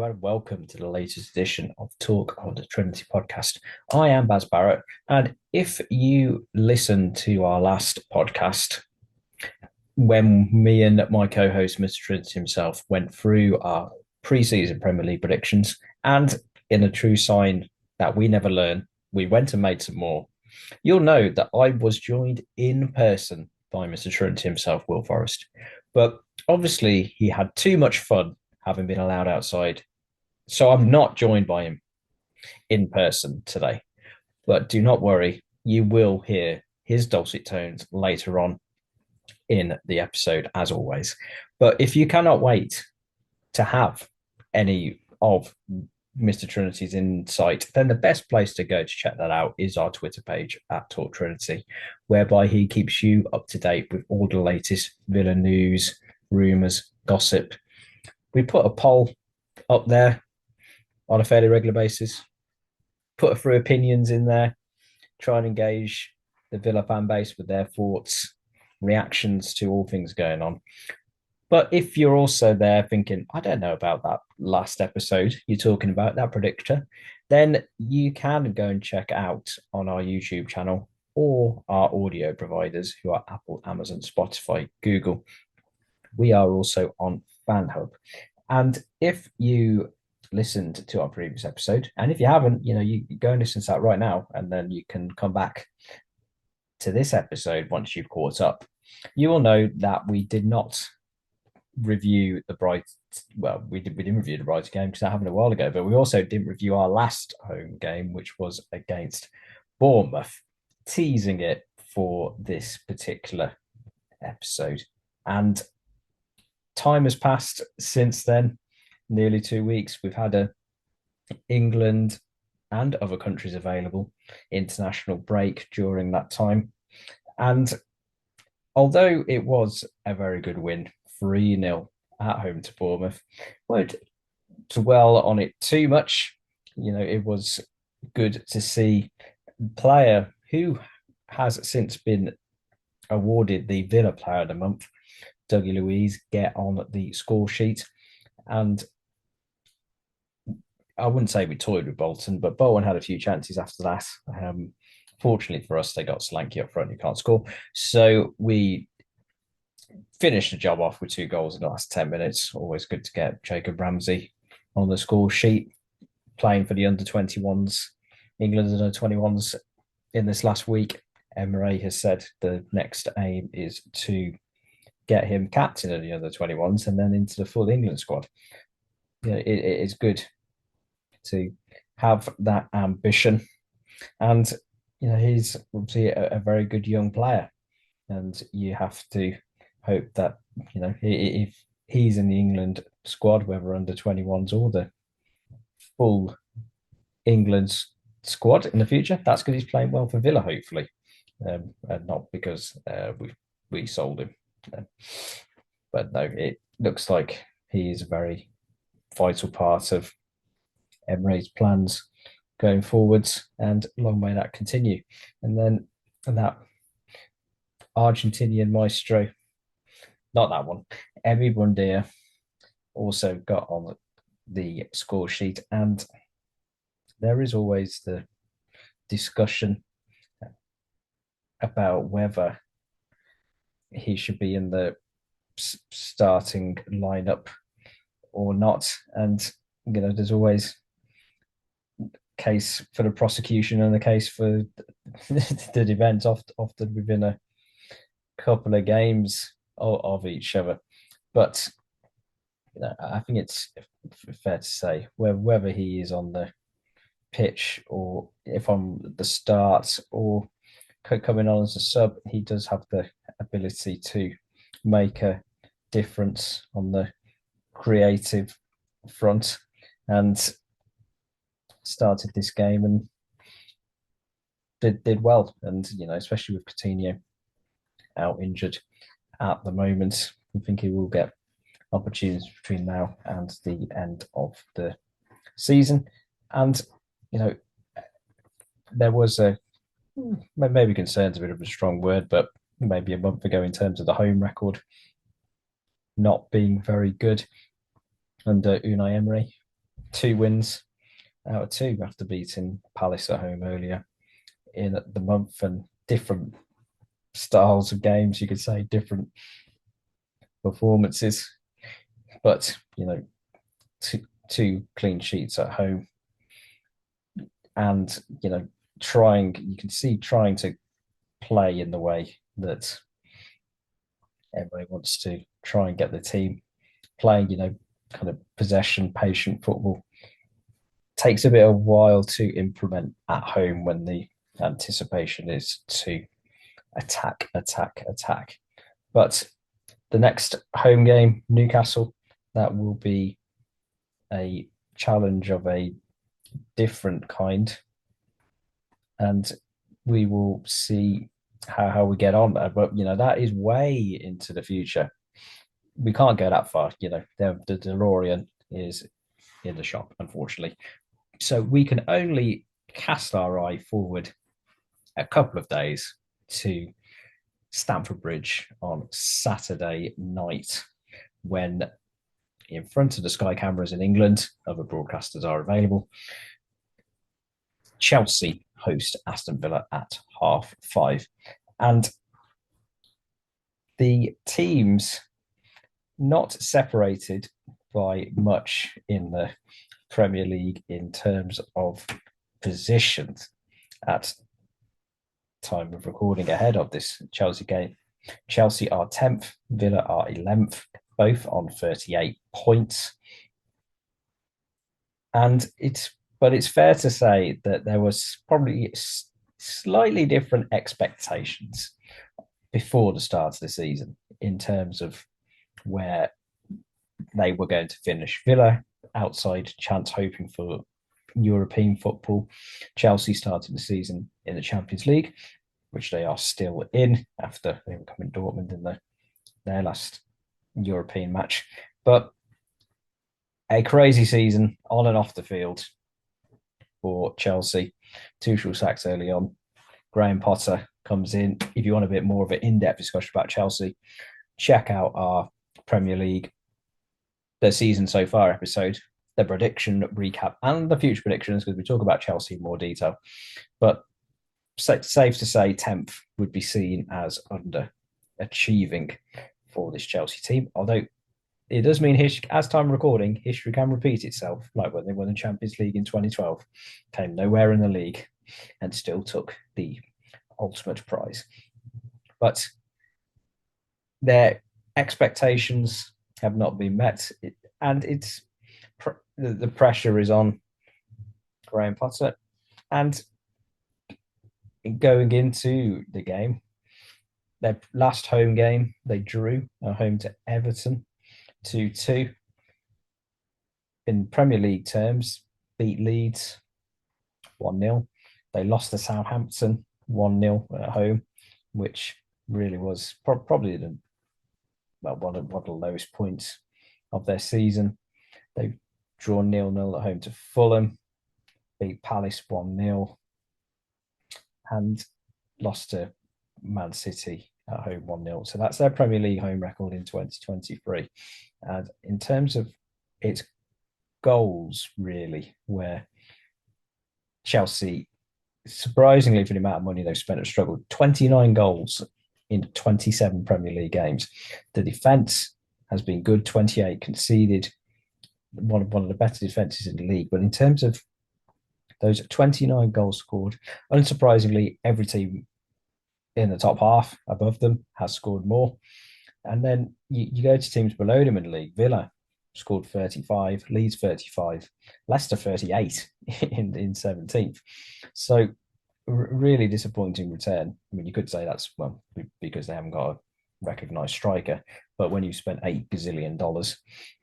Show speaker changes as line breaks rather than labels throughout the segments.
and welcome to the latest edition of Talk of the Trinity podcast. I am Baz Barrett, and if you listen to our last podcast, when me and my co-host, Mr. Trinity himself, went through our pre-season Premier League predictions, and in a true sign that we never learn, we went and made some more. You'll know that I was joined in person by Mr. Trinity himself, Will Forrest. But obviously, he had too much fun having been allowed outside. So I'm not joined by him in person today. But do not worry, you will hear his dulcet tones later on in the episode, as always. But if you cannot wait to have any of Mr. Trinity's insight, then the best place to go to check that out is our Twitter page at Talk Trinity, whereby he keeps you up to date with all the latest Villa news, rumours, gossip. We put a poll up there on a fairly regular basis, put through opinions in there, try and engage the Villa fan base with their thoughts, reactions to all things going on. But if you're also there thinking, I don't know about that last episode you're talking about, that predictor, then you can go and check out on our YouTube channel or our audio providers who are Apple, Amazon, Spotify, Google. We are also on FanHub. And if you listened to our previous episode, and if you haven't, you go and listen to that right now, and then you can come back to this episode once you've caught up. You will know that we did not review the Brighton. Well, we didn't review the Brighton game because that happened a while ago, but we also didn't review our last home game, which was against Bournemouth, teasing it for this particular episode. And time has passed since then, nearly 2 weeks. We've had a England and other countries available international break during that time. And although it was a very good win, 3-0 at home to Bournemouth, won't dwell on it too much. It was good to see a player who has since been awarded the Villa Player of the Month, Dougie Luiz, get on the score sheet. And I wouldn't say we toyed with Bolton, but Bolton had a few chances after that. Fortunately for us, they got Solanke up front, you can't score. So we finished the job off with 2 goals in the last 10 minutes. Always good to get Jacob Ramsey on the score sheet, playing for the under-21s, England under-21s in this last week. Emery has said the next aim is to get him captain of the under-21s and then into the full England squad. It is good to have that ambition. And, he's obviously a very good young player. And you have to hope that, if he's in the England squad, whether under-21s or the full England squad in the future, that's because he's playing well for Villa, hopefully. And not because we sold him. But no, it looks like he is a very vital part of Emery's plans going forwards, and long may that continue. And then that Argentinian maestro, not that one, Emi Buendia, also got on the score sheet. And there is always the discussion about whether he should be in the starting lineup or not. And, there's always case for the prosecution and the case for the defence often within a couple of games of each other. But I think it's fair to say whether he is on the pitch or if on the start or coming on as a sub, he does have the ability to make a difference on the creative front, and started this game and did well. And especially with Coutinho out injured at the moment, I think he will get opportunities between now and the end of the season. And there was maybe concern's a bit of a strong word, but maybe a month ago in terms of the home record not being very good under Unai Emery. two wins out of two after beating Palace at home earlier in the month, and different styles of games, you could say, different performances. But, two clean sheets at home, and, you can see trying to play in the way that everybody wants to try and get the team playing, kind of possession, patient football. Takes a bit of a while to implement at home when the anticipation is to attack, attack, attack. But the next home game, Newcastle, that will be a challenge of a different kind. And we will see how we get on there. But, that is way into the future. We can't go that far. The DeLorean is in the shop, unfortunately. So we can only cast our eye forward a couple of days to Stamford Bridge on Saturday night, when in front of the Sky cameras in England, other broadcasters are available, Chelsea host Aston Villa at 5:30. And the teams not separated by much in the Premier League in terms of positions at time of recording ahead of this Chelsea game. Chelsea are 10th, Villa are 11th, both on 38 points. And it's fair to say that there was probably slightly different expectations before the start of the season in terms of where they were going to finish. Villa outside chance, hoping for European football. Chelsea started the season in the Champions League, which they are still in after they were coming Dortmund in their last European match. But a crazy season on and off the field for Chelsea. Tuchel sacks early on. Graham Potter comes in. If you want a bit more of an in-depth discussion about Chelsea, check out our Premier League, the season so far episode, the prediction recap, and the future predictions, because we talk about Chelsea in more detail. But safe to say 10th would be seen as underachieving for this Chelsea team. Although it does mean, as time recording, history can repeat itself, like when they won the Champions League in 2012, came nowhere in the league and still took the ultimate prize. But their expectations have not been met, and the pressure is on Graham Potter. And going into the game, their last home game, they drew at home to Everton 2-2. In Premier League terms, beat Leeds 1-0. They lost to Southampton 1-0 at home, which really was probably one of the lowest points of their season. They've drawn 0-0 at home to Fulham, beat Palace 1-0, and lost to Man City at home 1-0. So that's their Premier League home record in 2023. And in terms of its goals, really, where Chelsea, surprisingly for the amount of money they've spent, have struggled. 29 goals in 27 Premier League games. The defence has been good, 28 conceded, one of the better defences in the league. But in terms of those 29 goals scored, unsurprisingly, every team in the top half above them has scored more. And then you go to teams below them in the league. Villa scored 35, Leeds 35, Leicester 38 in 17th. So really disappointing return. I mean, you could say that's, well, because they haven't got a recognised striker, but when you spent $8 gazillion,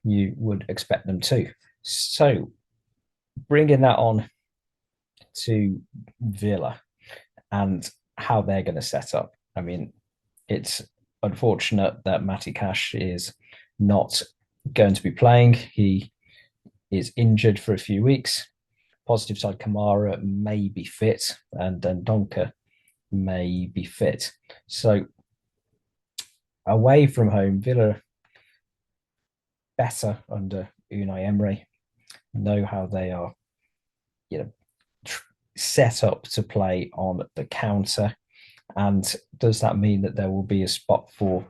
you would expect them to. So bringing that on to Villa and how they're going to set up. I mean, it's unfortunate that Matty Cash is not going to be playing. He is injured for a few weeks. Positive side, Kamara may be fit, and Donker may be fit. So away from home, Villa better under Unai Emery. know how they are, you know, set up to play on the counter. And does that mean that there will be a spot for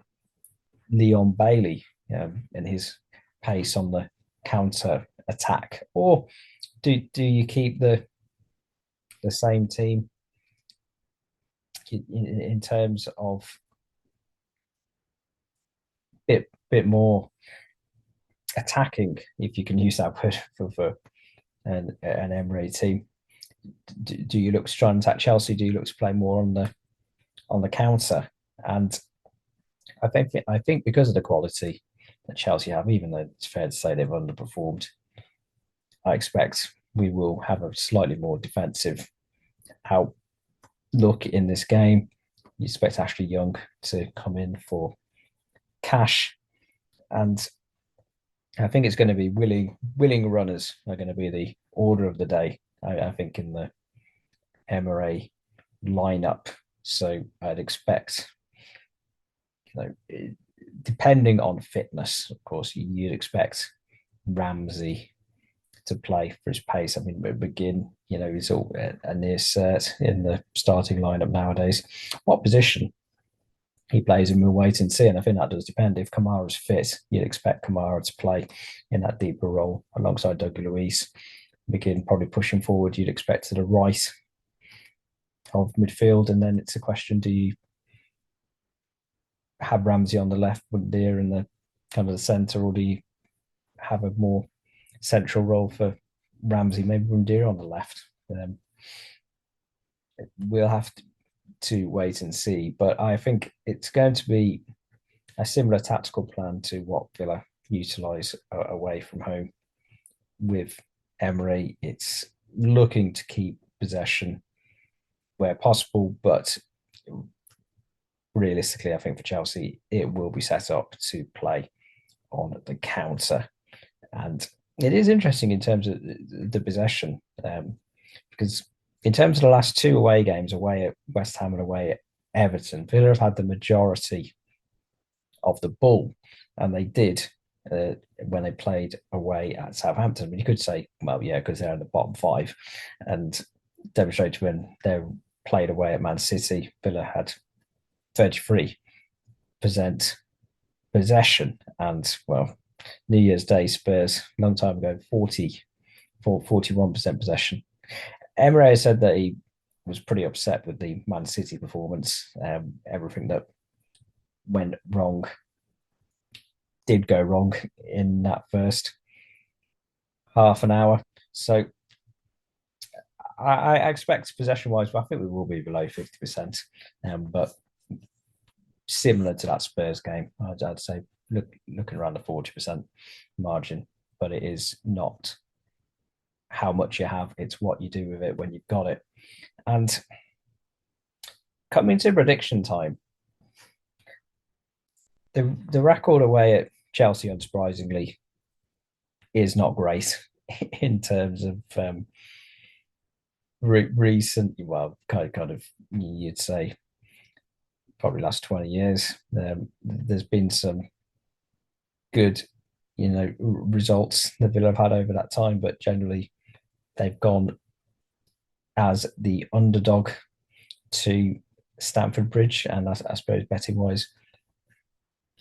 Leon Bailey in his pace on the counter attack, or do you keep the same team in terms of bit more attacking, if you can use that word for an Emery team? Do you look to try and attack Chelsea? Do you look to play more on the counter? And I think because of the quality that Chelsea have, even though it's fair to say they've underperformed, I expect we will have a slightly more defensive outlook in this game. You expect Ashley Young to come in for cash, and I think it's going to be willing runners are going to be the order of the day. I think in the Emery lineup. So I'd expect, depending on fitness, of course, you'd expect Ramsey to play for his pace. I mean, begin, he's all a near cert in the starting lineup nowadays. What position he plays in, we'll wait and see. And I think that does depend. If Kamara's fit, you'd expect Kamara to play in that deeper role alongside Doug Luiz. Begin probably pushing forward, you'd expect to the right of midfield. And then it's a question, do you have Ramsey on the left, Bundir in the kind of the centre, or do you have a more central role for Ramsey, maybe Bundir on the left? We'll have to wait and see. But I think it's going to be a similar tactical plan to what Villa utilise away from home with Emery. It's looking to keep possession where possible, but realistically, I think for Chelsea, it will be set up to play on the counter. And it is interesting in terms of the possession, because in terms of the last two away games, away at West Ham and away at Everton, Villa have had the majority of the ball, and they did when they played away at Southampton. I mean, you could say, well, yeah, because they're in the bottom five, and demonstrated when they played away at Man City, Villa had 33% possession, and well, New Year's Day Spurs, a long time ago, 41% possession. Emery said that he was pretty upset with the Man City performance. Everything that went wrong did go wrong in that first half an hour. So I expect possession-wise, but I think we will be below 50%. But similar to that Spurs game, I'd say looking around the 40% margin, but it is not how much you have, it's what you do with it when you've got it. And coming to prediction time, the record away at Chelsea, unsurprisingly, is not great in terms of recent, well, kind of, you'd say, probably last 20 years. There's been some good, results that Villa have had over that time, but generally they've gone as the underdog to Stamford Bridge, and I suppose betting wise,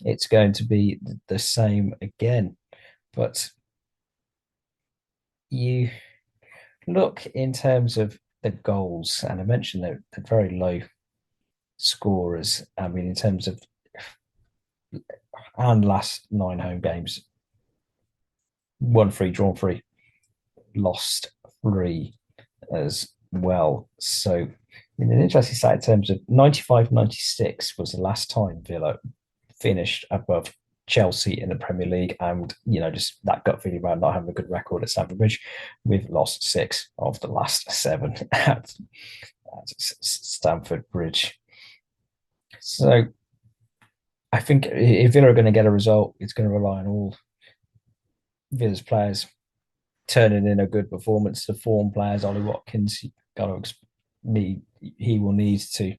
it's going to be the same again. But you look in terms of the goals, and I mentioned they're very low scorers. I mean, in terms of and last 9 home games, won 3, drawn 3, lost 3 as well. So, in an interesting side, in terms of 95-96 was the last time Villa finished above Chelsea in the Premier League, and just that gut feeling about not having a good record at Stamford Bridge. We've lost 6 of the last 7 at Stamford Bridge. So I think if Villa are going to get a result, it's going to rely on all Villa's players turning in a good performance. The form players, Ollie Watkins, he will need to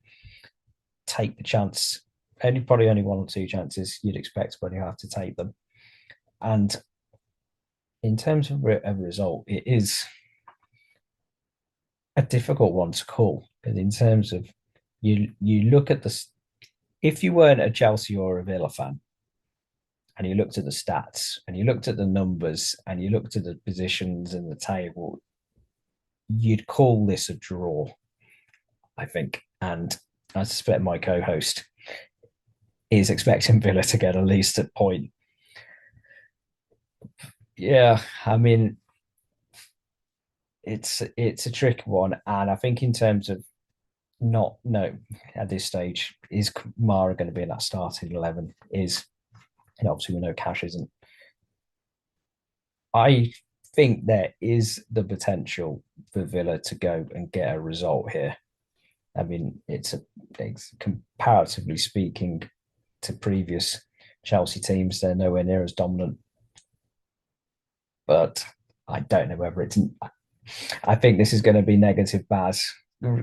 take the chance. Probably only 1 or 2 chances you'd expect, but you have to take them. And in terms of a result, it is a difficult one to call. But in terms of you look at the if you weren't a Chelsea or a Villa fan, and you looked at the stats and you looked at the numbers and you looked at the positions in the table, you'd call this a draw, I think. And I suspect my co-host is expecting Villa to get at least a point. Yeah, I mean, it's a tricky one, and I think in terms of not no at this stage is Kamara going to be in that starting 11? Is obviously we know Cash isn't. I think there is the potential for Villa to go and get a result here. I mean, it's comparatively speaking to previous Chelsea teams, they're nowhere near as dominant. But I don't know whether it's. I think this is going to be negative Baz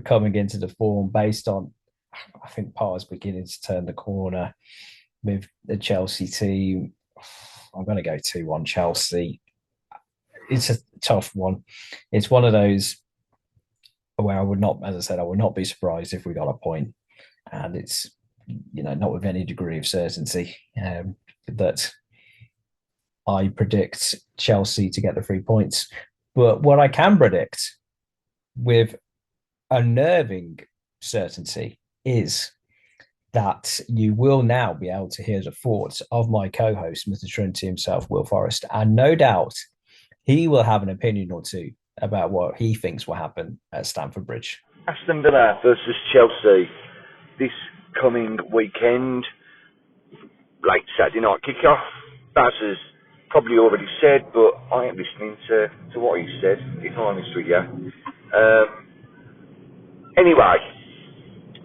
coming into the form based on. I think Parr's beginning to turn the corner with the Chelsea team. I'm going to go 2-1 Chelsea. It's a tough one. It's one of those where I would not, as I said, I would not be surprised if we got a point. And it's, not with any degree of certainty that I predict Chelsea to get the 3 points. But what I can predict with unnerving certainty is that you will now be able to hear the thoughts of my co-host, Mr. Trinity himself, Will Forrest, and no doubt he will have an opinion or two about what he thinks will happen at Stamford Bridge.
Aston Villa versus Chelsea this coming weekend, late Saturday night kickoff. Baz has probably already said, but I ain't listening to what he said, if I'm honest with you. Anyway,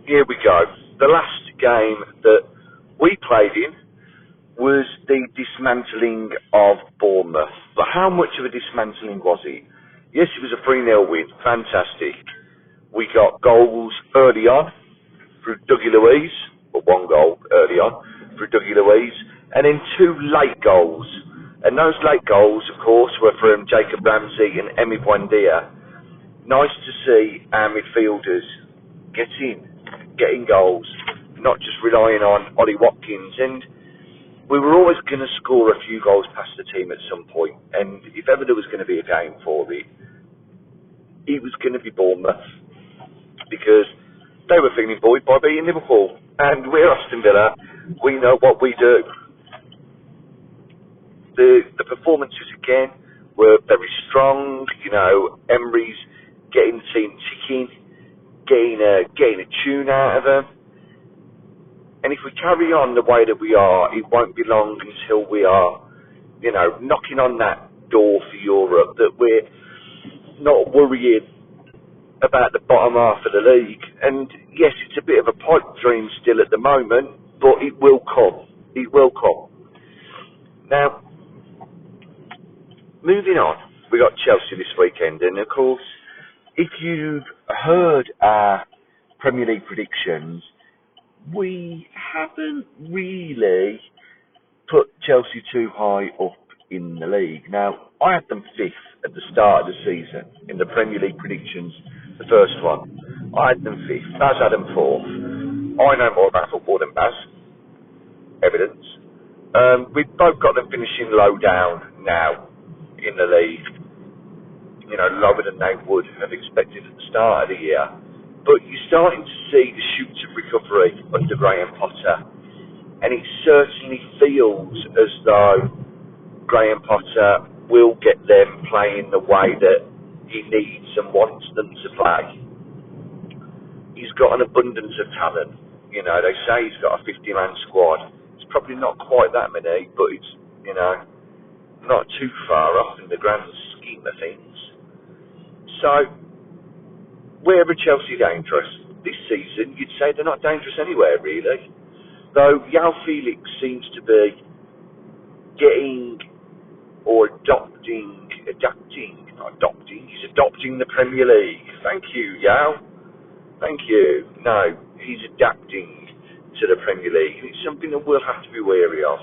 here we go. The last game that we played in was the dismantling of Bournemouth. But how much of a dismantling was it? Yes, it was a 3-0 win. Fantastic. We got goals early on through Dougie Luiz, or one goal early on through Dougie Luiz, and then 2 late goals. And those late goals, of course, were from Jacob Ramsey and Emi Buendia. Nice to see our midfielders getting goals, not just relying on Ollie Watkins. And we were always going to score a few goals past the team at some point. And if ever there was going to be a game for it was going to be Bournemouth, because they were feeling buoyed by beating Liverpool. And we're Aston Villa. We know what we do. The performances again were very strong. Emery's getting the team ticking, getting a tune out of them. And if we carry on the way that we are, it won't be long until we are, knocking on that door for Europe, that we're not worrying about the bottom half of the league. And yes, it's a bit of a pipe dream still at the moment, but it will come. It will come. Now, moving on, we got Chelsea this weekend, and of course, if you've heard our Premier League predictions, we haven't really put Chelsea too high up in the league. Now, I had them 5th at the start of the season in the Premier League predictions, the first one. I had them 5th. Baz had them 4th. I know more about football than Baz. Evidence. We've both got them finishing low down now in the league. Lower than they would have expected at the start of the year. But you're starting to see the shoots of recovery under Graham Potter. And it certainly feels as though Graham Potter will get them playing the way that he needs and wants them to play. He's got an abundance of talent. They say he's got a 50-man squad. It's probably not quite that many, but it's, not too far off in the grand scheme of things. So, where are Chelsea dangerous? This season, you'd say they're not dangerous anywhere, really. Though João Felix seems to be he's adopting the Premier League. Thank you, João. Thank you. No, he's adapting to the Premier League. It's something that we'll have to be wary of.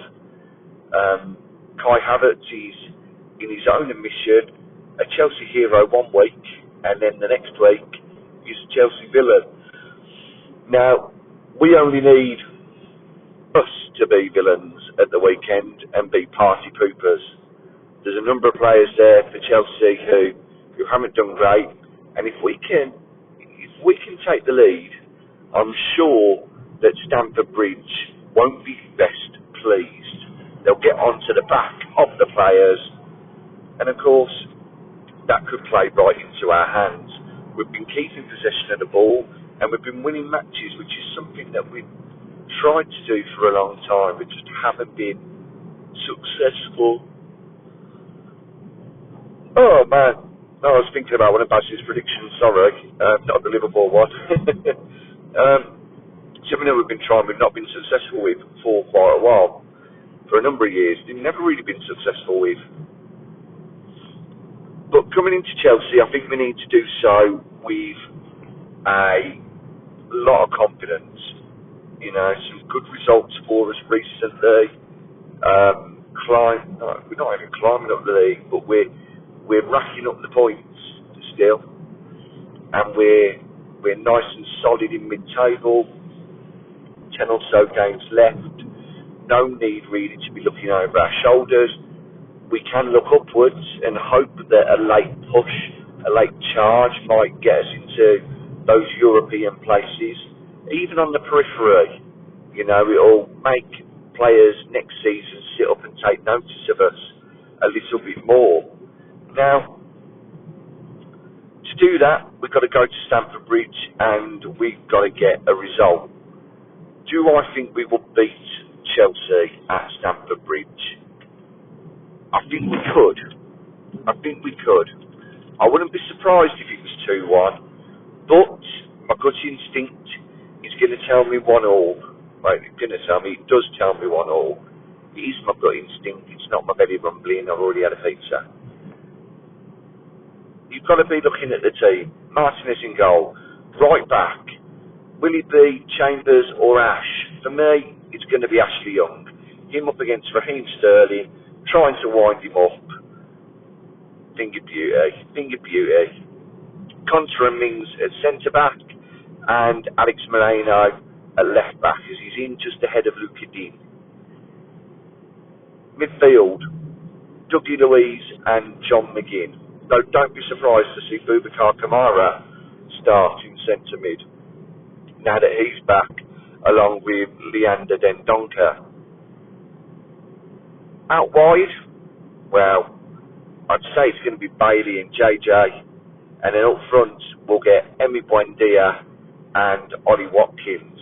Kai Havertz is in his own admission, a Chelsea hero one week, and then the next week he's a Chelsea villain. Now, we only need us to be villains at the weekend and be party poopers. There's a number of players there for Chelsea who haven't done great, and if we can take the lead, I'm sure that Stamford Bridge won't be best pleased. They'll get onto the back of the players, and of course that could play right into our hands. We've been keeping possession of the ball, and we've been winning matches, which is something that we've tried to do for a long time. We just haven't been successful. Oh man, no, I was thinking about one of Baz's predictions, sorry, not the Liverpool one. Something that we've been trying, we've not been successful with for quite a while. For a number of years, we've never really been successful with. But coming into Chelsea, I think we need to do so with a lot of confidence. You know, some good results for us recently. We're not even climbing up the league, but we're racking up the points still, and we're nice and solid in mid-table. 10 or so games left. No need really to be looking over our shoulders. We can look upwards and hope that a late push, a late charge might get us into those European places. Even on the periphery, you know, it'll make players next season sit up and take notice of us a little bit more. Now, to do that, we've got to go to Stamford Bridge and we've got to get a result. Do I think we will beat Chelsea at Stamford Bridge? I think we could. I wouldn't be surprised if it was 2-1, but my gut instinct is going to tell me 1-1. Well, it's going to tell me, it does tell me 1-1. It is my gut instinct, it's not my belly rumbling. I've already had a pizza. You've got to be looking at the team. Martinez in goal. Right back. Will it be Chambers or Ash? For me, it's going to be Ashley Young. Him up against Raheem Sterling, trying to wind him up. Finger beauty. Contra and Mings at centre back, and Alex Moreno at left back, as he's in just ahead of Luca Dean. Midfield, Dougie Louise and John McGinn. Though don't be surprised to see Boubacar Kamara start in centre mid, now that he's back, along with Leander Dendoncker. Out wide, well, I'd say it's going to be Bailey and JJ, and then up front we'll get Emi Buendia and Ollie Watkins.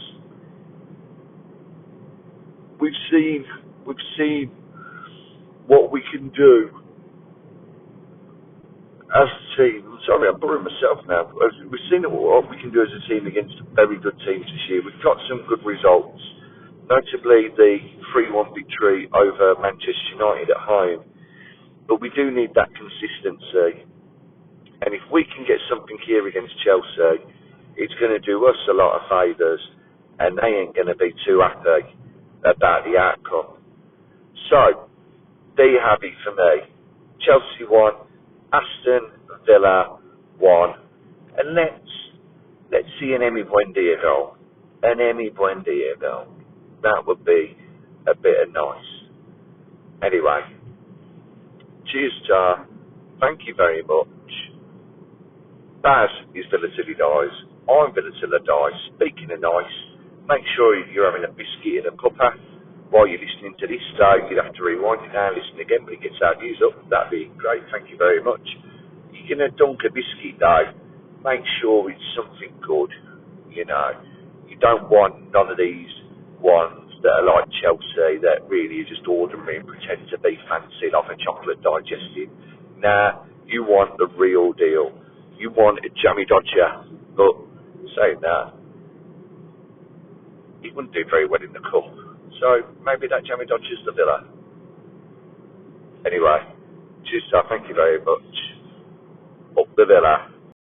We've seen what we can do as a team. Sorry, I'm boring myself now. We've seen what we can do as a team against very good teams this year. We've got some good results, notably the 3-1 victory over Manchester United at home. But we do need that consistency. And if we can get something here against Chelsea, it's going to do us a lot of favours, and they ain't going to be too happy about the outcome. So, there you have it for me. Chelsea 1, Aston Villa 1, and let's see an Emi Buendia goal. An Emi Buendia goal. That would be a bit of nice. Anyway, cheers, Tar. Thank you very much. Baz is Villa till he dies. I'm Villa till I die. Speaking of nice, make sure you're having a biscuit and a cuppa while you're listening to this. So you'd have to rewind it now and listen again, but it gets our views up. That'd be great. Thank you very much. You're going to dunk a biscuit though. Make sure it's something good. You know, you don't want none of these ones that are like Chelsea that really are just ordinary and pretend to be fancy like a chocolate digestive. Nah, you want the real deal. You want a jammy dodger. But saying that, he wouldn't do very well in the cup. So maybe that jammy dodger's the Villa. Anyway, cheers, sir. Thank you very much. Up the Villa.